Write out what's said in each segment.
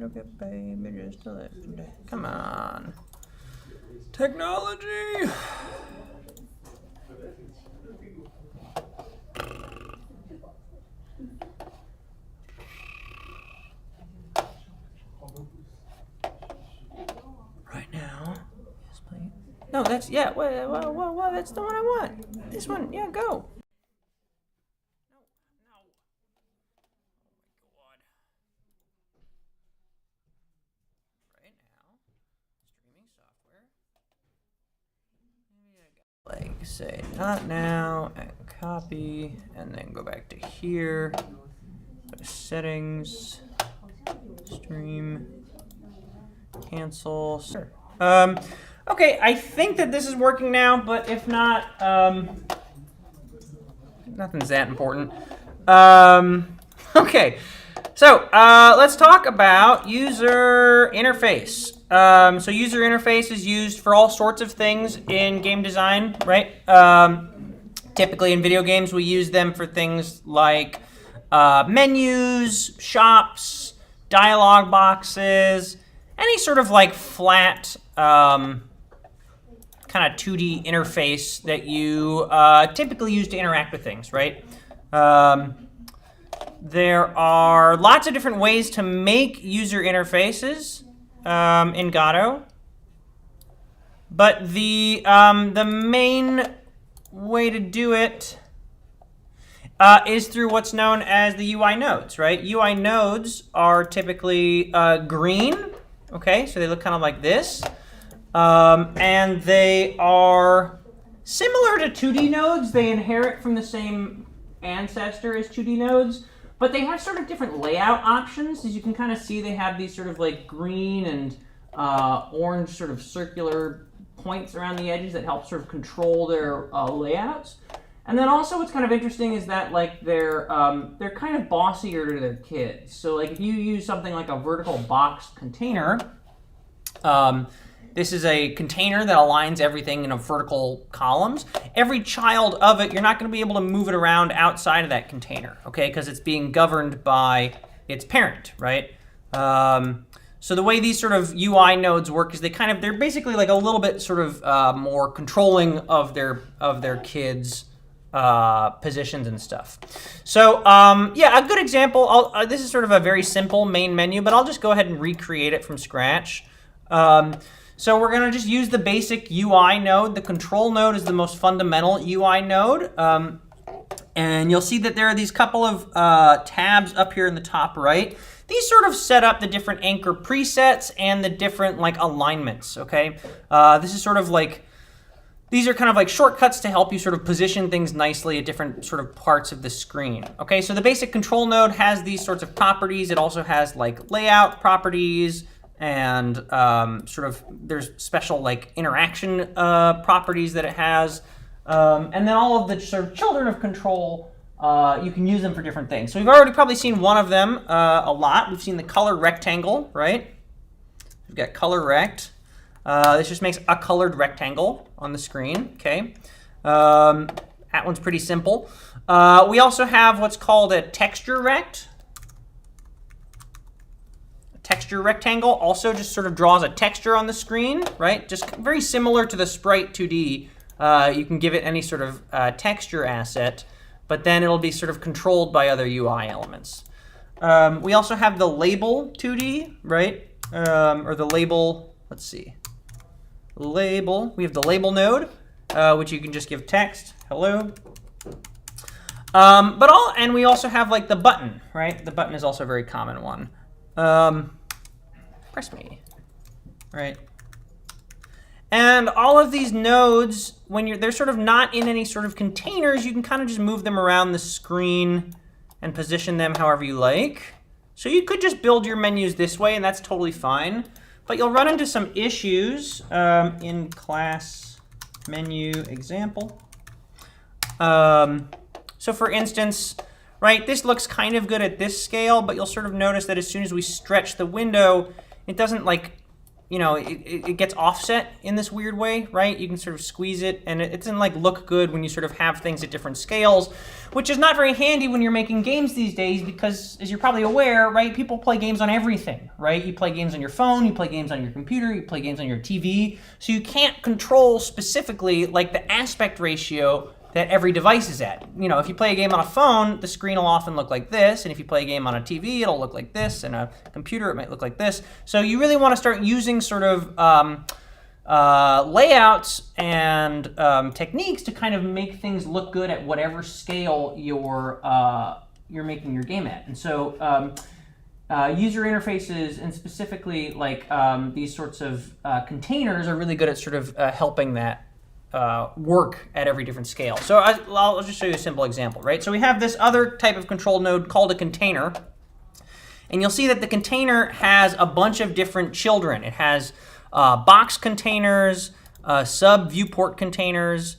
Look at baby, just a little. Come on. Technology! Right now. No, that's, yeah, well, that's the one I want. This one, yeah, go. Like say not now and copy and then go back to here, go to settings, stream, cancel. Sure. Okay, I think that this is working now, but if not, nothing's that important. Okay, so let's talk about user interface. So user interface is used for all sorts of things in game design, right? Typically in video games, we use them for things like menus, shops, dialogue boxes, any sort of like flat kind of 2D interface that you typically use to interact with things, right? There are lots of different ways to make user interfaces in Godot, but the main way to do it is through what's known as the UI nodes, right? UI nodes are typically green, okay, so they look kind of like this, and they are similar to 2D nodes. They inherit from the same ancestor as 2D nodes, but they have sort of different layout options. As you can kind of see, they have these sort of like green and orange sort of circular points around the edges that help sort of control their layouts. And then also what's kind of interesting is that like they're kind of bossier to their kids. So like if you use something like a vertical box container, this is a container that aligns everything in a vertical columns. Every child of it, you're not going to be able to move it around outside of that container, okay? Because it's being governed by its parent, right? So the way these sort of UI nodes work is they're basically like a little bit sort of more controlling of their kids' positions and stuff. So yeah, a good example. This is sort of a very simple main menu, but I'll just go ahead and recreate it from scratch. So we're going to just use the basic UI node. The control node is the most fundamental UI node. And you'll see that there are these couple of tabs up here in the top right. These sort of set up the different anchor presets and the different like alignments, okay? This is sort of like, these are kind of like shortcuts to help you sort of position things nicely at different sort of parts of the screen. Okay, so the basic control node has these sorts of properties. It also has like layout properties, and sort of there's special like interaction properties that it has, and then all of the sort of children of control, you can use them for different things. So we've already probably seen one of them a lot. We've seen the color rectangle, right? We've got color rect. This just makes a colored rectangle on the screen, okay? That one's pretty simple. We also have what's called a texture rect. Texture rectangle also just sort of draws a texture on the screen, right? Just very similar to the sprite 2D. You can give it any sort of texture asset, but then it'll be sort of controlled by other UI elements. We also have the label 2D, right? Or the label, let's see. Label, we have the label node, which you can just give text, hello. And we also have like the button, right? The button is also a very common one. Press me, right? And all of these nodes, when they're sort of not in any sort of containers, you can kind of just move them around the screen and position them however you like. So you could just build your menus this way, and that's totally fine. But you'll run into some issues in class menu example. So for instance, right, this looks kind of good at this scale, but you'll sort of notice that as soon as we stretch the window, it doesn't like you know, it gets offset in this weird way, right? You can sort of squeeze it, and it doesn't like look good when you sort of have things at different scales, which is not very handy when you're making games these days because, as you're probably aware, right, people play games on everything, right? You play games on your phone, you play games on your computer, you play games on your TV, so you can't control specifically like the aspect ratio that every device is at. You know, if you play a game on a phone, the screen will often look like this, and if you play a game on a TV, it'll look like this, and a computer, it might look like this. So you really want to start using sort of layouts and techniques to kind of make things look good at whatever scale you're making your game at. And so user interfaces, and specifically like these sorts of containers, are really good at sort of helping that work at every different scale. So I'll just show you a simple example, right? So we have this other type of control node called a container, and you'll see that the container has a bunch of different children. It has box containers, sub viewport containers.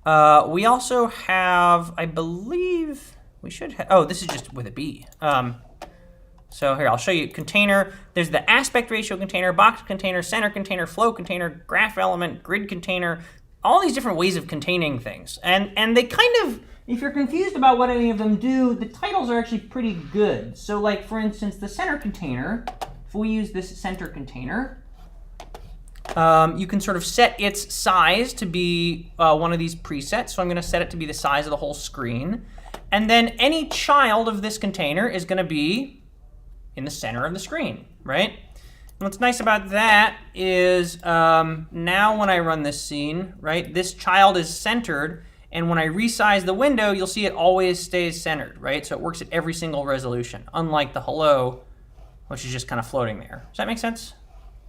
We also have, I believe, we should have, oh, this is just with a B. So here, I'll show you container. There's the aspect ratio container, box container, center container, flow container, graph element, grid container, all these different ways of containing things. And they kind of, if you're confused about what any of them do, the titles are actually pretty good. So like, for instance, the center container, if we use this center container, you can sort of set its size to be one of these presets. So I'm going to set it to be the size of the whole screen. And then any child of this container is going to be in the center of the screen, right? And what's nice about that is now when I run this scene, right, this child is centered, and when I resize the window, you'll see it always stays centered, right? So it works at every single resolution, unlike the hello, which is just kind of floating there. Does that make sense?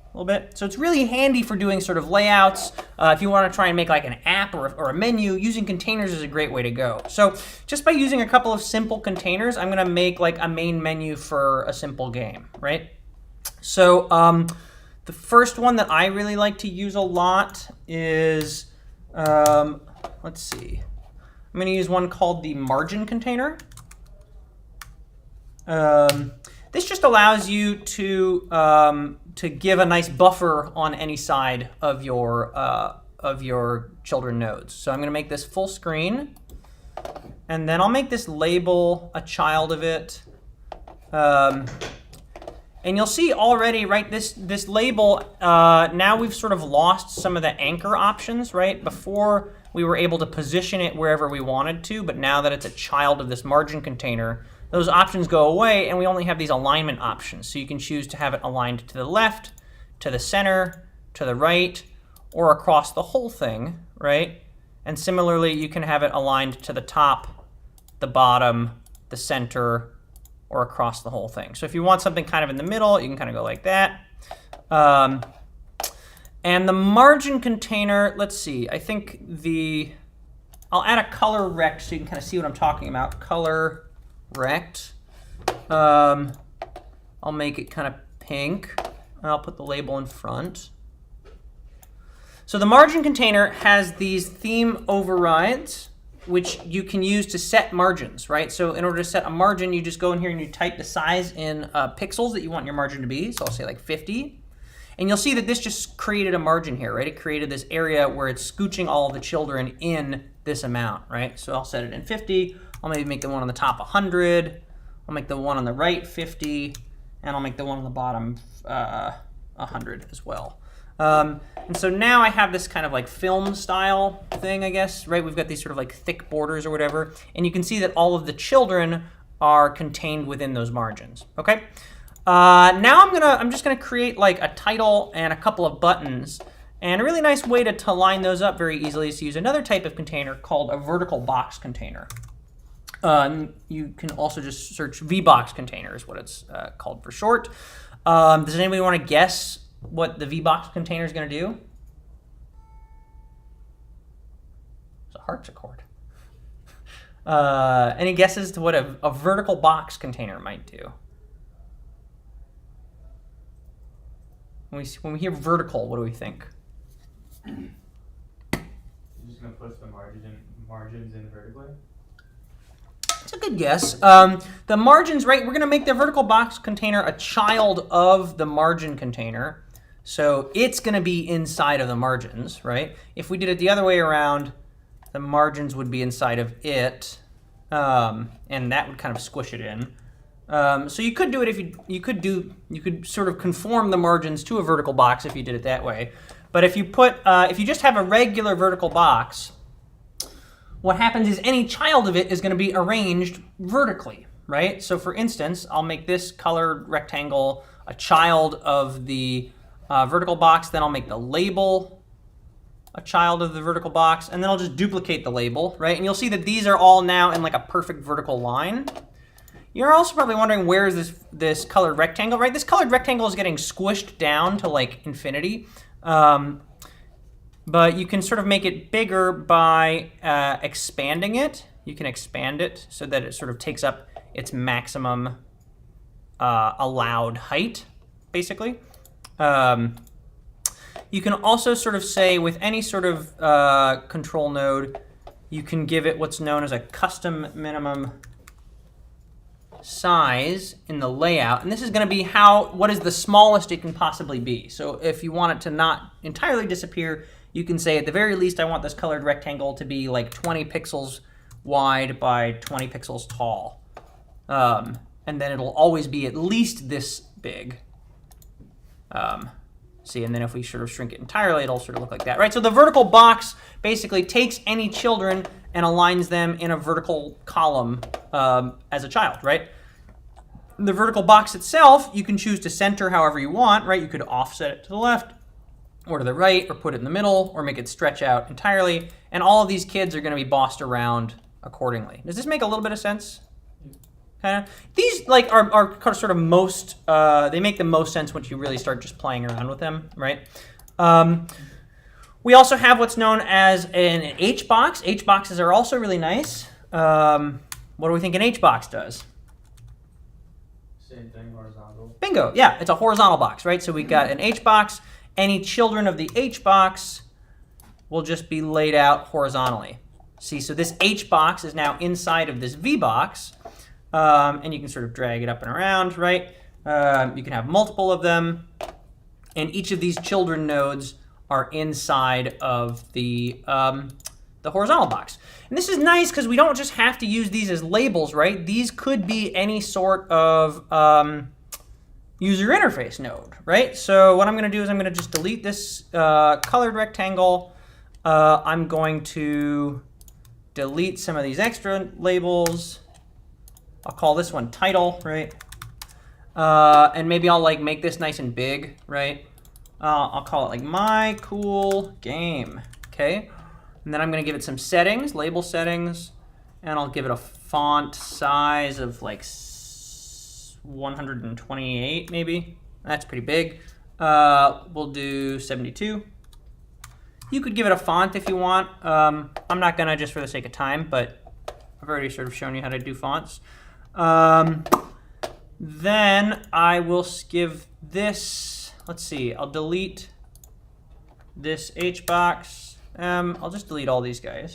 A little bit? So it's really handy for doing sort of layouts. If you want to try and make like an app or a menu, using containers is a great way to go. So just by using a couple of simple containers, I'm going to make like a main menu for a simple game, right? So the first one that I really like to use a lot is, let's see, I'm going to use one called the margin container. This just allows you to give a nice buffer on any side of your children nodes. So I'm going to make this full screen, and then I'll make this label a child of it. And you'll see already, right, this label, now we've sort of lost some of the anchor options, right? Before we were able to position it wherever we wanted to, but now that it's a child of this margin container, those options go away, and we only have these alignment options. So you can choose to have it aligned to the left, to the center, to the right, or across the whole thing, right? And similarly, you can have it aligned to the top, the bottom, the center, or across the whole thing. So if you want something kind of in the middle, you can kind of go like that. And the margin container, let's see, I think I'll add a color rect so you can kind of see what I'm talking about. Color rect. I'll make it kind of pink, and I'll put the label in front. So the margin container has these theme overrides, which you can use to set margins, right? So in order to set a margin, you just go in here and you type the size in pixels that you want your margin to be. So I'll say like 50. And you'll see that this just created a margin here, right? It created this area where it's scooching all of the children in this amount, right? So I'll set it in 50. I'll maybe make the one on the top 100. I'll make the one on the right 50. And I'll make the one on the bottom 100 as well. And so now I have this kind of like film style thing, I guess, right? We've got these sort of like thick borders or whatever, and you can see that all of the children are contained within those margins, okay? Now I'm just gonna create like a title and a couple of buttons, and a really nice way to line those up very easily is to use another type of container called a vertical box container. You can also just search VBox container is what it's called for short. Does anybody want to guess what the VBox container is going to do? It's a harpsichord. Any guesses to what a vertical box container might do? When we hear vertical, what do we think? You're just going to push the margins in vertically? That's a good guess. The margins, right, we're going to make the vertical box container a child of the margin container. So it's going to be inside of the margins, right? If we did it the other way around, the margins would be inside of it, and that would kind of squish it in. So you could do it if you could sort of conform the margins to a vertical box if you did it that way. But if you just have a regular vertical box, what happens is any child of it is going to be arranged vertically, right? So for instance, I'll make this colored rectangle a child of the vertical box, then I'll make the label a child of the vertical box, and then I'll just duplicate the label, right? And you'll see that these are all now in like a perfect vertical line. You're also probably wondering, where is this colored rectangle, right? This colored rectangle is getting squished down to like infinity. But you can sort of make it bigger by expanding it. You can expand it so that it sort of takes up its maximum allowed height, basically. You can also sort of say with any sort of control node, you can give it what's known as a custom minimum size in the layout, and this is going to be what is the smallest it can possibly be. So if you want it to not entirely disappear, you can say at the very least I want this colored rectangle to be like 20 pixels wide by 20 pixels tall, and then it'll always be at least this big. See, and then if we sort of shrink it entirely, it'll sort of look like that, right? So the vertical box basically takes any children and aligns them in a vertical column as a child, right? The vertical box itself, you can choose to center however you want, right? You could offset it to the left or to the right, or put it in the middle, or make it stretch out entirely. And all of these kids are going to be bossed around accordingly. Does this make a little bit of sense? Kind of. These like are sort of most, they make the most sense once you really start just playing around with them, right? We also have what's known as an H box. H boxes are also really nice. What do we think an H box does? Same thing, horizontal. Bingo, yeah, it's a horizontal box, right? So we got an H box. Any children of the H box will just be laid out horizontally. See, so this H box is now inside of this V box, and you can sort of drag it up and around, right? You can have multiple of them, and each of these children nodes are inside of the horizontal box. And this is nice because we don't just have to use these as labels, right? These could be any sort of user interface node, right? So what I'm going to do is I'm going to just delete this colored rectangle. I'm going to delete some of these extra labels. I'll call this one title, right? And maybe I'll like make this nice and big, right? I'll call it like my cool game, okay? And then I'm going to give it some settings, label settings, and I'll give it a font size of like 128 maybe. That's pretty big. We'll do 72. You could give it a font if you want. I'm not gonna, just for the sake of time, but I've already sort of shown you how to do fonts. Then I will give this, let's see, I'll delete this H box. I'll just delete all these guys.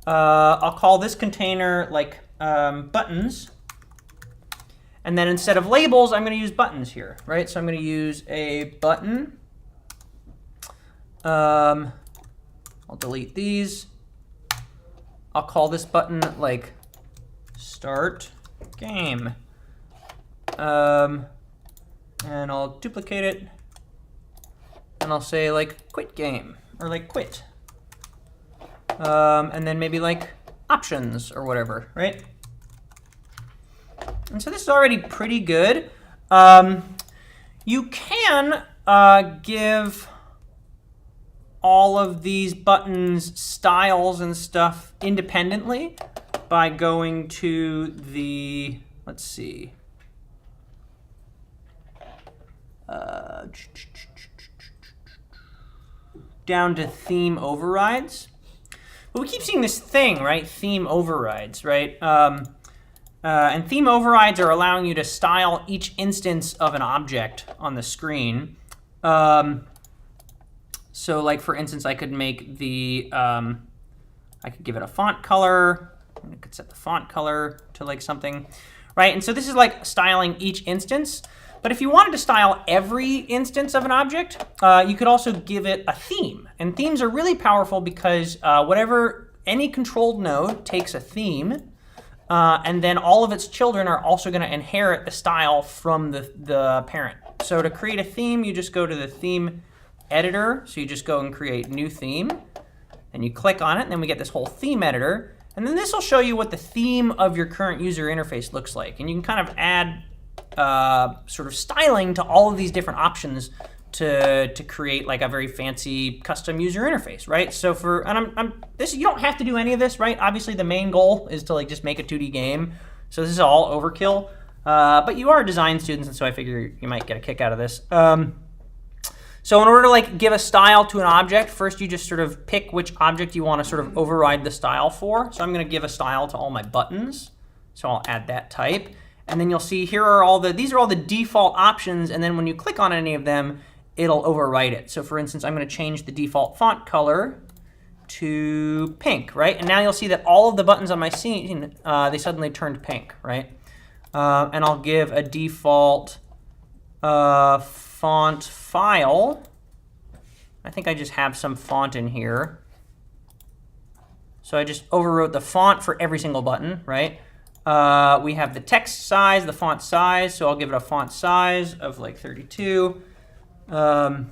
I'll call this container like buttons. And then instead of labels, I'm going to use buttons here, right? So I'm going to use a button. I'll delete these. I'll call this button like start game. And I'll duplicate it. And I'll say like quit game or like quit. And then maybe like options or whatever, right? And so this is already pretty good. You can give all of these buttons styles and stuff independently by going to the, let's see, down to theme overrides. But we keep seeing this thing, right? Theme overrides, right? And theme overrides are allowing you to style each instance of an object on the screen. So like, for instance, I could make the, I could give it a font color, and I could set the font color to like something, right? And so this is like styling each instance. But if you wanted to style every instance of an object, you could also give it a theme. And themes are really powerful because any controlled node takes a theme, and then all of its children are also going to inherit the style from the parent. So to create a theme, you just go to the theme editor. So you just go and create new theme, and you click on it, and then we get this whole theme editor. And then this will show you what the theme of your current user interface looks like. And you can kind of add sort of styling to all of these different options to create like a very fancy custom user interface, right? So you don't have to do any of this, right? Obviously the main goal is to like just make a 2D game. So this is all overkill, but you are design students, and so I figure you might get a kick out of this. So in order to like give a style to an object, first you just sort of pick which object you want to sort of override the style for. So I'm going to give a style to all my buttons. So I'll add that type. And then you'll see these are all the default options, and then when you click on any of them, it'll overwrite it. So for instance, I'm going to change the default font color to pink, right? And now you'll see that all of the buttons on my scene, they suddenly turned pink, right? And I'll give a default font file. I think I just have some font in here. So I just overwrote the font for every single button, right? We have the text size, the font size, so I'll give it a font size of like 32. And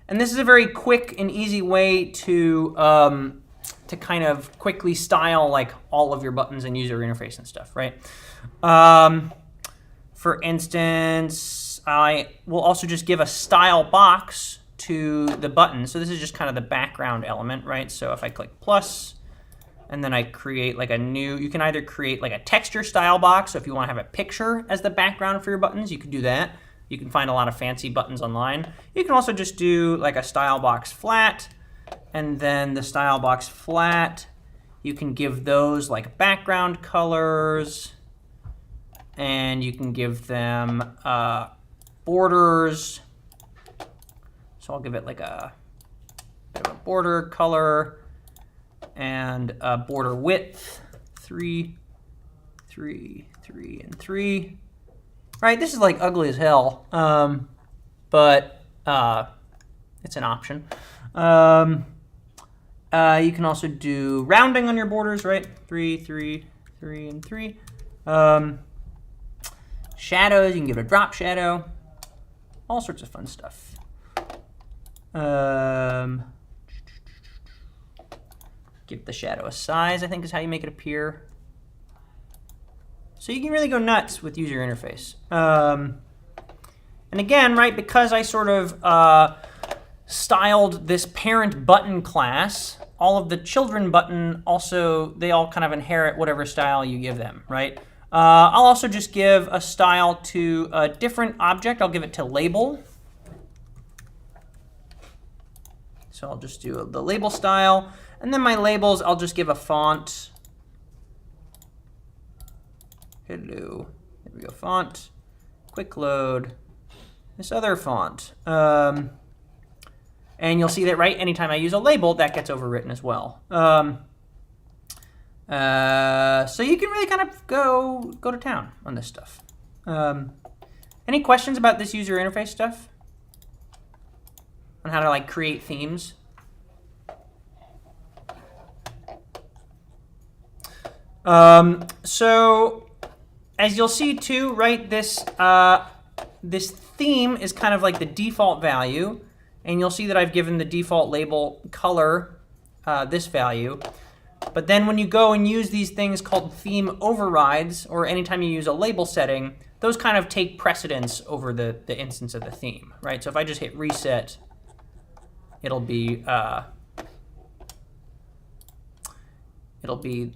this is a very quick and easy way to kind of quickly style like all of your buttons and user interface and stuff, right? For instance, I will also just give a style box to the button. So this is just kind of the background element, right? So if I click plus, and then I create like you can either create like a texture style box. So if you want to have a picture as the background for your buttons, you can do that. You can find a lot of fancy buttons online. You can also just do like a style box flat, and then the style box flat, you can give those like background colors, and you can give them borders. So I'll give it like a bit of a border color and a border width, 3, 3, 3, and 3. Right, this is like ugly as hell, but it's an option. You can also do rounding on your borders, right? 3, 3, 3, and 3. Shadows, you can give it a drop shadow. All sorts of fun stuff. Give the shadow a size, I think is how you make it appear. So you can really go nuts with user interface. And again, right, because I sort of styled this parent button class, all of the children button also, they all kind of inherit whatever style you give them, right? I'll also just give a style to a different object. I'll give it to label. So I'll just do the label style. And then my labels, I'll just give a font. Hello. Here we go, font. Quick load. This other font. And you'll see that, right, anytime I use a label, that gets overwritten as well. So you can really kind of go to town on this stuff. Any questions about this user interface stuff? On how to like create themes? So as you'll see too, right, this theme is kind of like the default value, and you'll see that I've given the default label color this value. But then when you go and use these things called theme overrides, or anytime you use a label setting, those kind of take precedence over the instance of the theme, right? So if I just hit reset, it'll be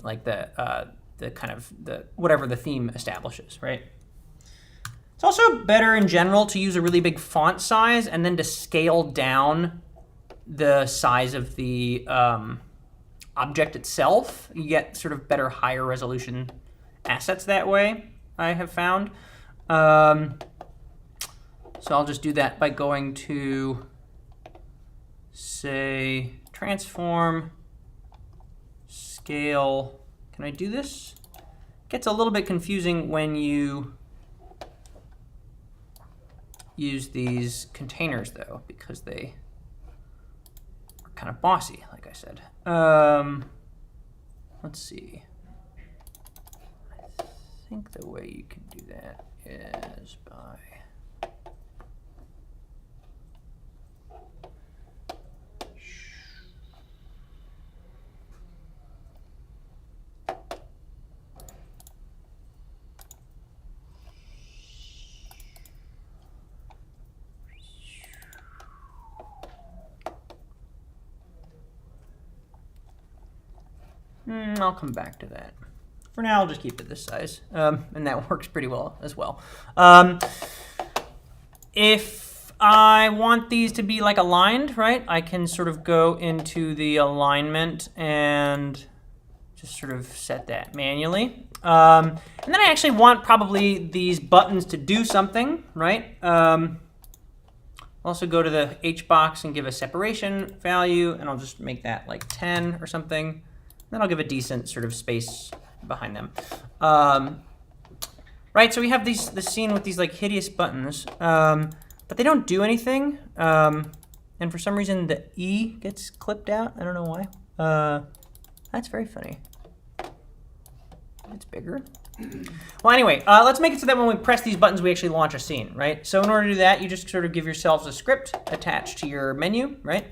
like the kind of whatever the theme establishes, right? It's also better in general to use a really big font size and then to scale down the size of the object itself. You get sort of better, higher resolution assets that way, I have found. So I'll just do that by going to, say, transform, scale. Can I do this? It gets a little bit confusing when you use these containers though, because they are kind of bossy, like I said. Let's see. I think the way you can do that is by I'll come back to that. For now, I'll just keep it this size, and that works pretty well as well. If I want these to be like aligned, right, I can sort of go into the alignment and just sort of set that manually. And then I actually want probably these buttons to do something, right? Also go to the H box and give a separation value, and I'll just make that like 10 or something. Then I'll give a decent sort of space behind them. Right, so we have this scene with these like hideous buttons, but they don't do anything. And for some reason the E gets clipped out. I don't know why. That's very funny. It's bigger. Well, anyway, let's make it so that when we press these buttons, we actually launch a scene, right? So in order to do that, you just sort of give yourselves a script attached to your menu, right?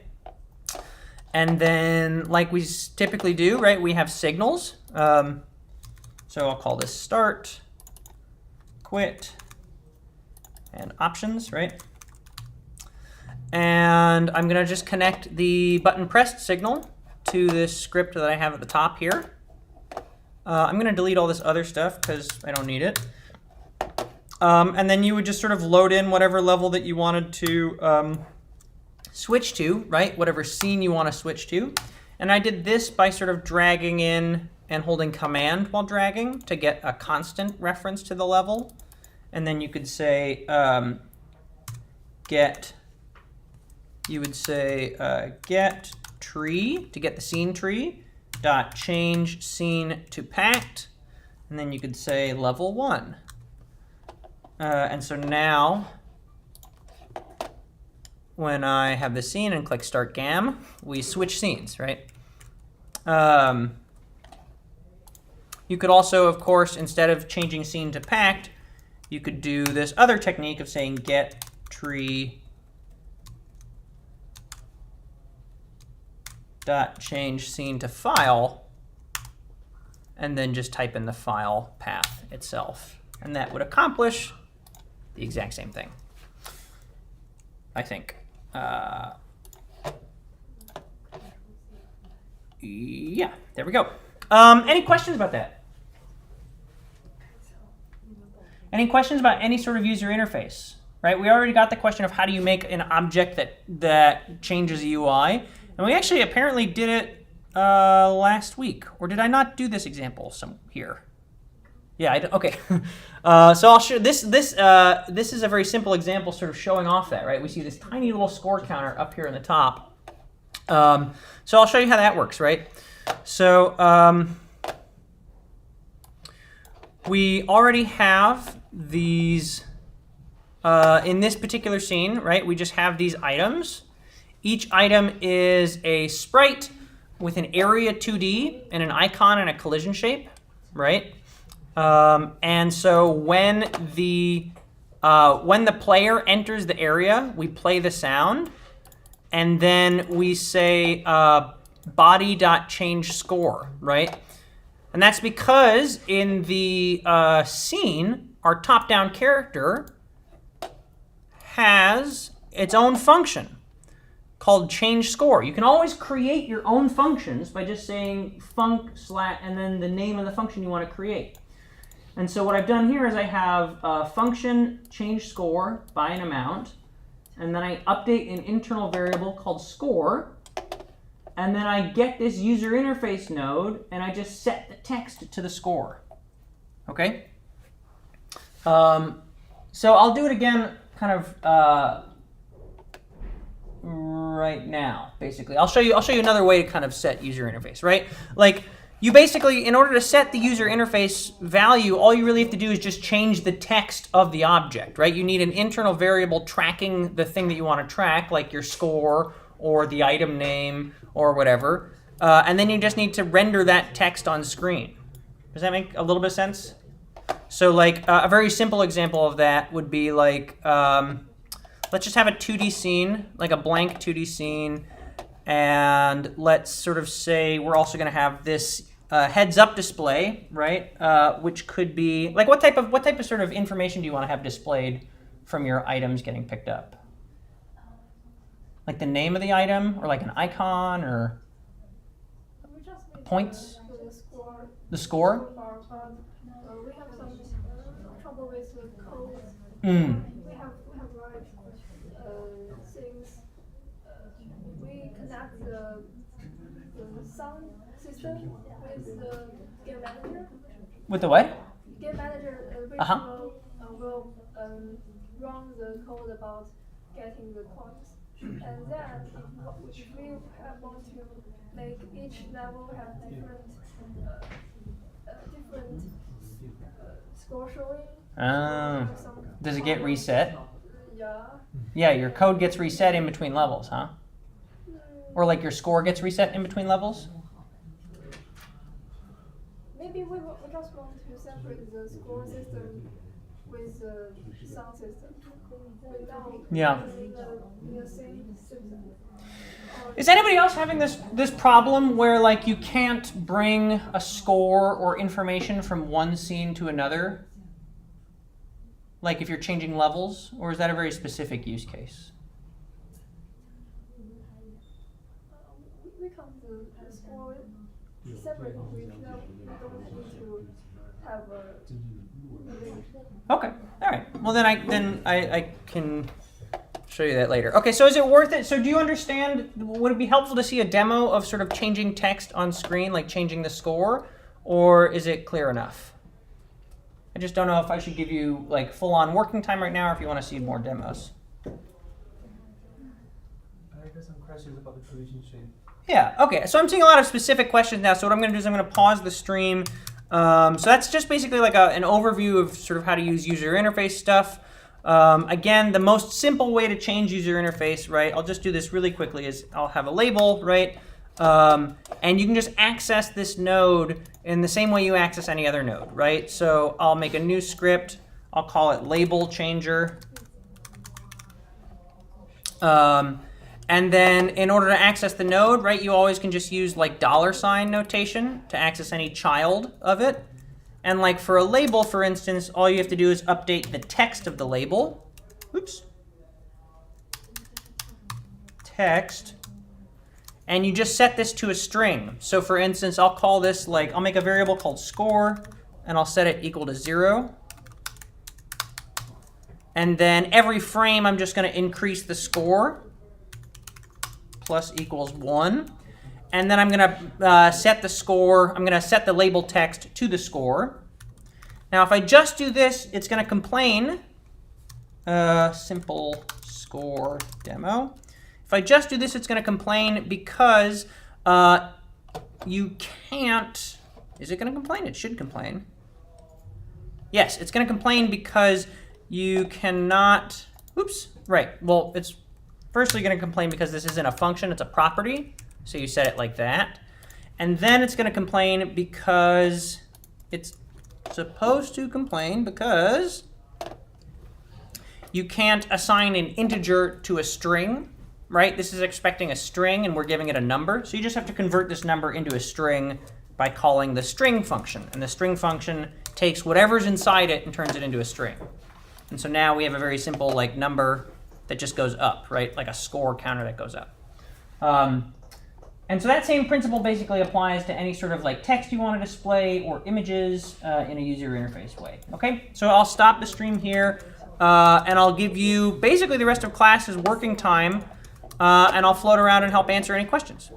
And then, like we typically do, right, we have signals. So I'll call this start, quit, and options, right? And I'm going to just connect the button pressed signal to this script that I have at the top here. I'm going to delete all this other stuff because I don't need it. And then you would just sort of load in whatever level that you wanted to switch to, right? Whatever scene you want to switch to. And I did this by sort of dragging in and holding command while dragging to get a constant reference to the level. And then you could say get tree to get the scene tree, dot change scene to packed. And then you could say level 1. And so now, when I have the scene and click Start GAM, we switch scenes, right? You could also, of course, instead of changing scene to packed, you could do this other technique of saying get tree dot change scene to file, and then just type in the file path itself. And that would accomplish the exact same thing, I think. Yeah, there we go. Any questions about that? Any questions about any sort of user interface? Right, we already got the question of how do you make an object that changes the UI, and we actually apparently did it last week, or did I not do this example here? Yeah, okay. So I'll show this. This is a very simple example, sort of showing off that, right? We see this tiny little score counter up here in the top. So I'll show you how that works, right? So we already have these in this particular scene, right? We just have these items. Each item is a sprite with an area 2D and an icon and a collision shape, right? And so when the player enters the area, we play the sound, and then we say body.change score, right? And that's because in the scene, our top-down character has its own function called change score. You can always create your own functions by just saying func / and then the name of the function you want to create. And so what I've done here is I have a function change score by an amount, and then I update an internal variable called score, and then I get this user interface node, and I just set the text to the score. Okay? So I'll do it again kind of right now, basically. I'll show you another way to kind of set user interface, right? Like, you basically, in order to set the user interface value, all you really have to do is just change the text of the object, right? You need an internal variable tracking the thing that you want to track, like your score or the item name or whatever. And then you just need to render that text on screen. Does that make a little bit of sense? So like a very simple example of that would be like, let's just have a 2D scene, like a blank 2D scene. And let's sort of say we're also going to have this heads-up display, right? Which could be like what type of sort of information do you want to have displayed from your items getting picked up? Like the name of the item, or like an icon, or points? The score? We have some trouble with the code. Mm. We have like things. We connect the sound system with the game manager. With the what? Game manager which will run the code about getting the coins. And then if we want to make each level have different score showing. Does it get reset? Yeah. Yeah, your code gets reset in between levels, huh? Or like your score gets reset in between levels? Maybe we just want to separate the score system with the sound system. Yeah. In the same system. Is anybody else having this problem where like you can't bring a score or information from one scene to another? Like if you're changing levels, or is that a very specific use case? We can do the score separately. We don't need to have a link. Okay, all right. Well, then I can show you that later. Okay, so is it worth it? So do you understand? Would it be helpful to see a demo of sort of changing text on screen, like changing the score, or is it clear enough? I just don't know if I should give you like full-on working time right now, or if you want to see more demos. I got some questions about the collision chain. Yeah, okay. So I'm seeing a lot of specific questions now. So what I'm going to do is I'm going to pause the stream. So that's just basically like an overview of sort of how to use user interface stuff. Again, the most simple way to change user interface, right? I'll just do this really quickly. Is I'll have a label, right? And you can just access this node in the same way you access any other node, right? So I'll make a new script. I'll call it label changer. And then in order to access the node, right, you always can just use like $sign notation to access any child of it. And like for a label, for instance, all you have to do is update the text of the label. Oops. Text. And you just set this to a string. So for instance, I'll call this like, I'll make a variable called score, and I'll set it equal to 0. And then every frame, I'm just going to increase the score. Plus equals 1. And then I'm going to set the score, I'm going to set the label text to the score. Now if I just do this, it's going to complain. Simple score demo. If I just do this, it's going to complain because you can't. Is it going to complain? It should complain. Yes, it's going to complain because you cannot. Oops. Right. Well, it's firstly going to complain because this isn't a function, it's a property. So you set it like that. And then it's going to complain because it's supposed to complain because you can't assign an integer to a string, right? This is expecting a string and we're giving it a number. So you just have to convert this number into a string by calling the string function. And the string function takes whatever's inside it and turns it into a string. And so now we have a very simple like number that just goes up, right? Like a score counter that goes up. And so that same principle basically applies to any sort of like text you want to display or images in a user interface way. Okay, so I'll stop the stream here and I'll give you basically the rest of class is working time and I'll float around and help answer any questions.